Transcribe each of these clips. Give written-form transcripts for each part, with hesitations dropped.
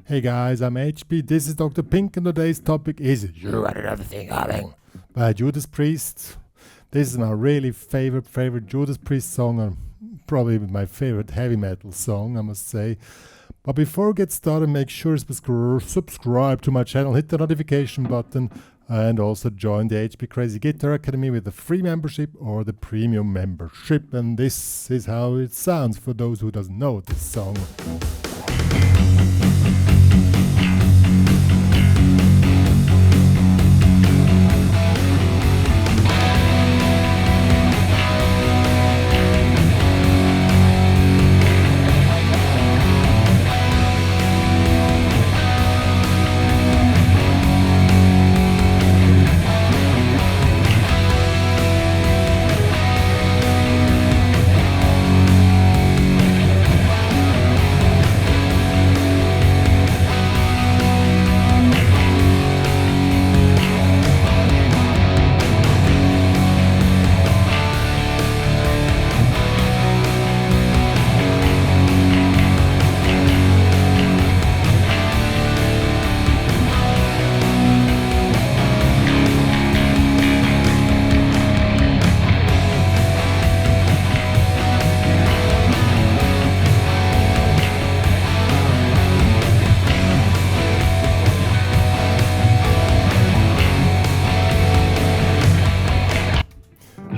Hey guys, I'm HP, this is Dr. Pink, and today's topic is You Got Another Thing Comin by Judas Priest. This is my really favorite Judas Priest song, and probably my favorite heavy metal song, I must say. But before we get started, make sure to subscribe to my channel, hit the notification button, and also join the HPCrazy Guitar Academy with the free membership or the premium membership. And this is how it sounds for those who doesn't know this song.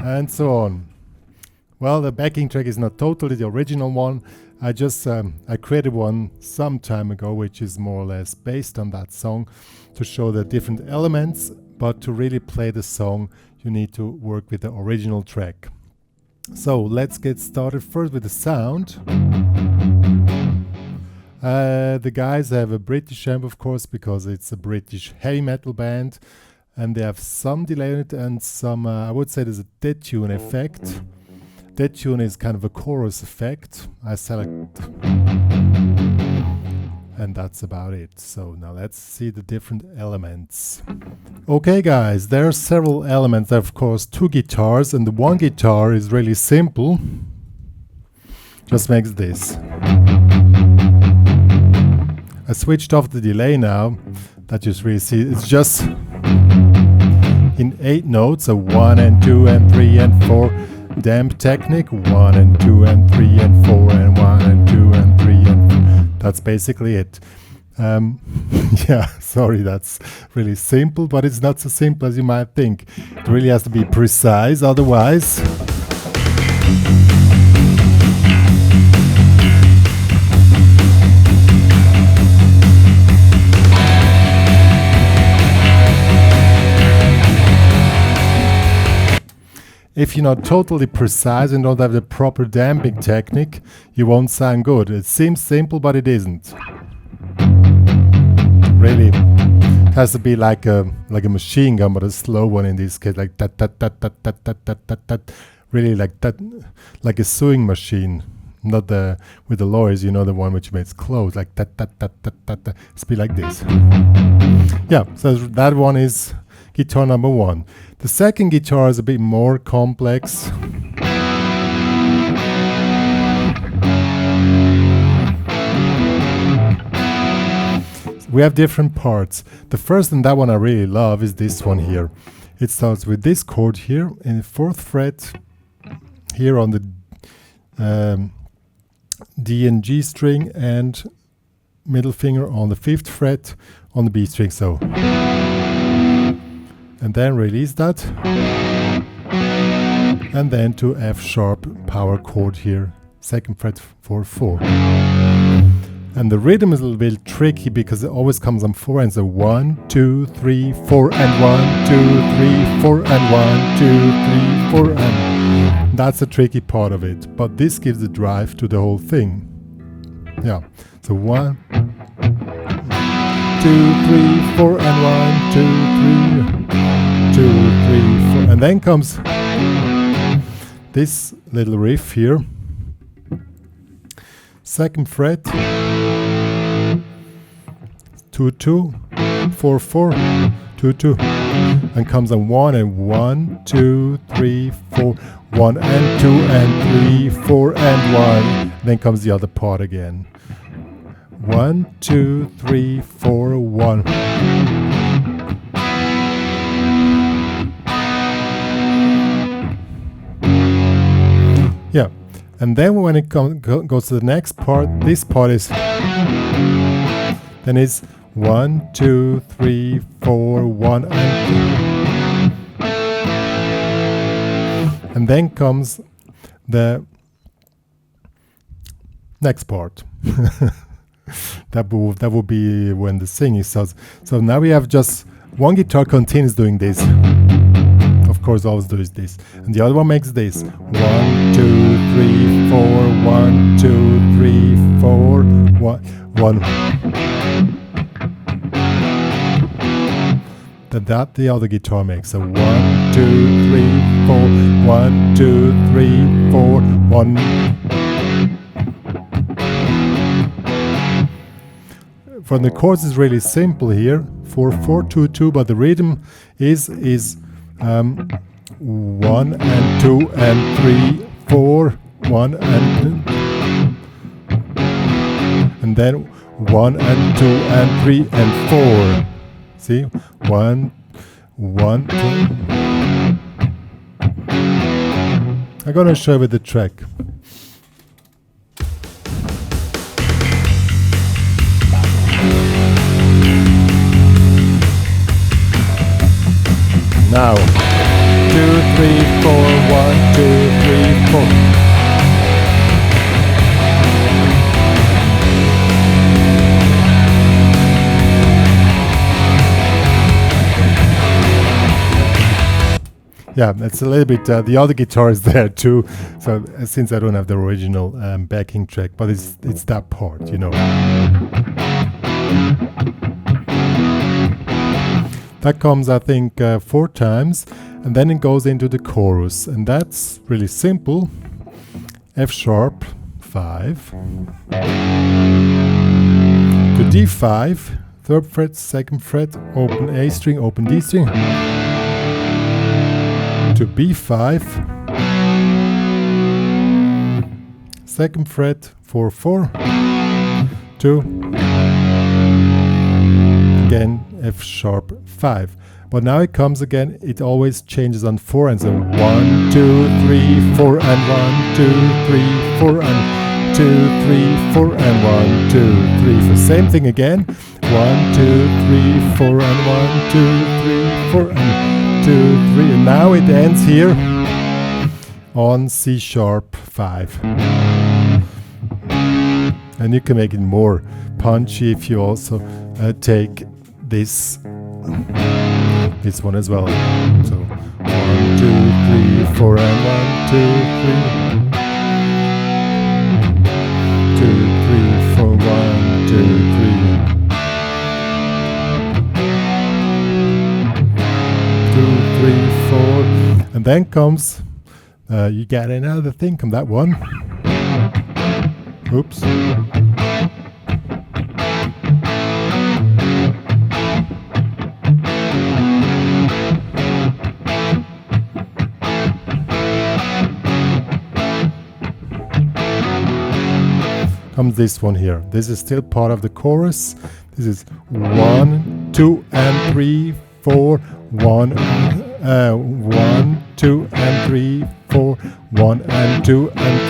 And so on. Well, the backing track is not totally the original one. I created one some time ago, which is more or less based on that song, to show the different elements. But to really play the song, you need to work with the original track. So let's get started first with the sound. The guys have a British amp, of course, because it's a British heavy metal band. And they have some delay in it and some, I would say there's a dead tune effect. Dead tune is kind of a chorus effect. I select, and that's about it. So now let's see the different elements. Okay guys, there are several elements. There are of course two guitars, and the one guitar is really simple. Just makes this. I switched off the delay now. That you really see, it's just in 8 notes, so 1 and 2 and 3 and 4. Damp technique, 1 and 2 and 3 and 4 and 1 and 2 and 3 and 4. That's basically it. Yeah, sorry, that's really simple, but it's not so simple as you might think. It really has to be precise, otherwise if you're not totally precise and don't have the proper damping technique, you won't sound good. It seems simple, but it isn't. Really, it has to be like a machine gun, but a slow one in this case, like that. Really like that, like a sewing machine, not the with the lawyers, you know, the one which makes clothes, like that. It's be like this. Yeah, so that one is guitar number 1. The second guitar is a bit more complex. We have different parts. The first, and that one I really love, is this one here. It starts with this chord here in the 4th fret, here on the D and G string, and middle finger on the 5th fret on the B string, so. And then release that, and then to F sharp power chord here, 2nd fret 4/4. And the rhythm is a little bit tricky because it always comes on 4 and so 1, 2, 3, 4 and 1, 2, 3, 4 and 1, 2, 3, 4 and that's the tricky part of it. But this gives the drive to the whole thing. Yeah. So 1, 2, 3, 4 and 1, 2, 3. 2, 3, 4, and then comes this little riff here, 2nd fret, 2, 2, 4, 4, 2, 2, and comes on 1 and 1, 2, 3, 4, 1 and 2 and 3, 4 and 1. Then comes the other part again. 1, 2, 3, 4, 1. Yeah, and then when it goes to the next part, this part is, then it's 1, 2, 3, 4, 1, and then comes the next part. that will be when the singing starts. So now we have just one guitar continues doing this. Of course, always does this, and the other one makes this. 1, 2, 3, 4. 1, 2, 3, 4. 1. That the other guitar makes. So 1, 2, 3, 4. 1, 2, 3, 4. 1. From the chords is really simple here. 4, 4, 2, 2, but the rhythm is 1 and 2 and 3, 4. 1 and then 1 and 2 and 3 and 4. See, 1, 1, 2. I'm gonna show you the track. Now, 2, 3, 4, 1, 2, 3, 4. Yeah, it's a little bit, the other guitar is there too, so since I don't have the original backing track, but it's that part, you know. That comes, I think, 4 times, and then it goes into the chorus, and that's really simple. F sharp, 5, to D5, 3rd fret, 2nd fret, open A string, open D string, to B5, 2nd fret, 4, 4, to, again, F sharp 5. But now it comes again, it always changes on 4 and so 1, 2, 3, 4 and 1, 2, 3, 4 and 2, 3, 4 and 1, 2, 3. For same thing again. 1, 2, 3, 4 and 1, 2, 3, 4 and 2, 3. And now it ends here on C sharp 5. And you can make it more punchy if you also take this one as well. So 1, 2, 3, 4 and 1, 2, 3, 2, 3, 4, 1, 2, 3, 2, 3, 4, and then comes You Got Another Thing Comin, that one. Oops. Comes this one here. This is still part of the chorus. This is 1, 2 and 3, 4, 1, 1, 2 and 3, 4, 1 and 2 and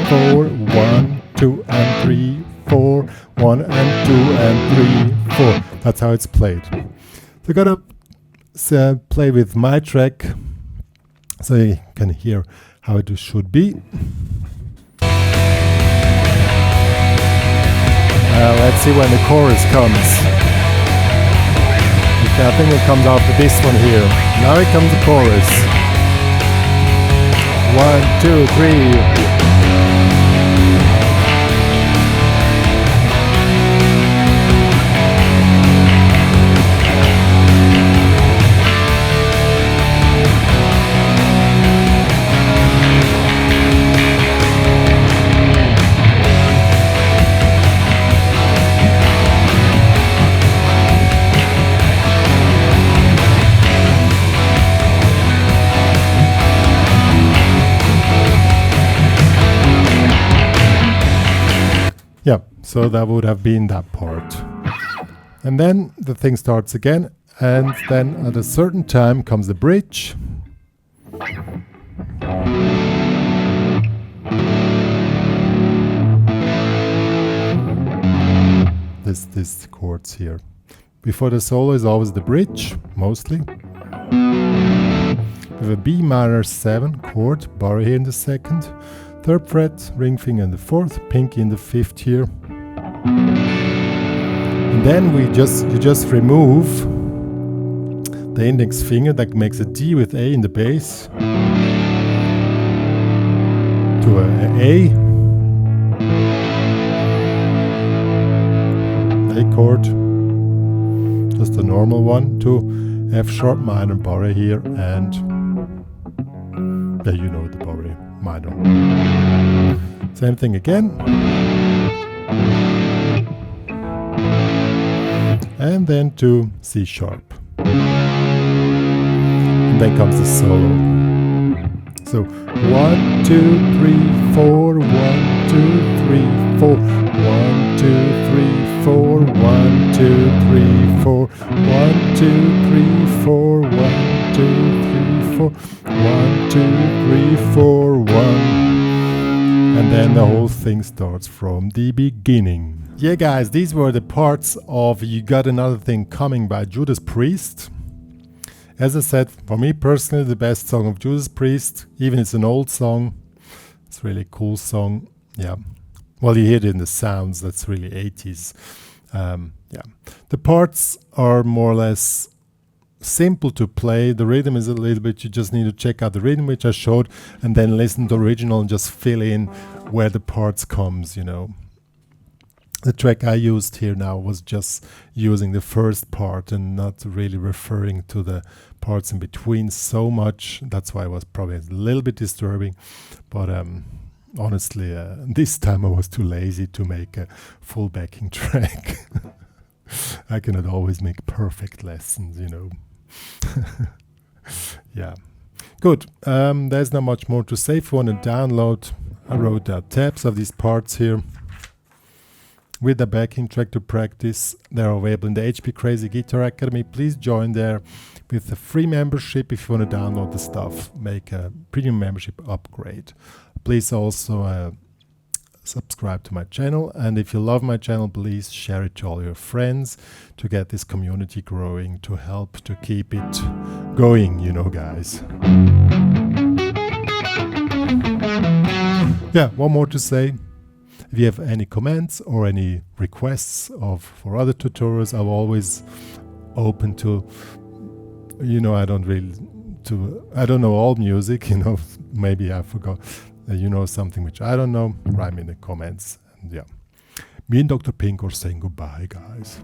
3, 4, 1, 2 and 3, 4, 1 and 2 and 3, 4. That's how it's played. So I gotta play with my track so you can hear how it should be. Let's see when the chorus comes. I think it comes after this one here. Now it comes the chorus. 1, 2, 3. Yeah, so that would have been that part. And then the thing starts again, and then at a certain time comes the bridge. This chords here. Before the solo is always the bridge, mostly. With a B minor 7 chord, bar here in the second, 3rd fret, ring finger in the 4th, pinky in the 5th here. And then you just remove the index finger that makes a D with A in the bass to a chord, just a normal one, to F sharp minor barre here, and yeah, you know the barre minor. Same thing again. And then to C sharp. And then comes the solo. So 1, 2, 3, 4, 1, 2, 3, 4, 1, 2, 3, 4, 1, 2, 3, 4, 1, 2, 3, 4, 1, 2, 3, 4, 1, 2, 3, 4, 1. And then the whole thing starts from the beginning. Yeah, guys, these were the parts of You Got Another Thing Coming by Judas Priest. As I said, for me personally, the best song of Judas Priest, even it's an old song. It's a really cool song. Yeah. Well, you hear it in the sounds, that's really 80s. Yeah. The parts are more or less simple to play. The rhythm is a little bit, you just need to check out the rhythm which I showed, and then listen to the original and just fill in where the parts comes, you know. The track I used here now was just using the first part and not really referring to the parts in between so much. That's why it was probably a little bit disturbing. But honestly, this time I was too lazy to make a full backing track. I cannot always make perfect lessons, you know. Yeah. Good. There's not much more to say. If you want to download, I wrote out tabs of these parts here with the backing track to practice. They're available in the HPCrazy Guitar Academy. Please join there with a free membership if you want to download the stuff, make a premium membership upgrade. Please also subscribe to my channel, and if you love my channel, please share it to all your friends to get this community growing, to help to keep it going, you know, guys. Yeah, one more to say. If you have any comments or any requests for other tutorials, I'm always open to, you know, I don't know all music, you know, maybe I forgot, you know something which I don't know, write me in the comments. And yeah, me and Dr. Pink are saying goodbye, guys.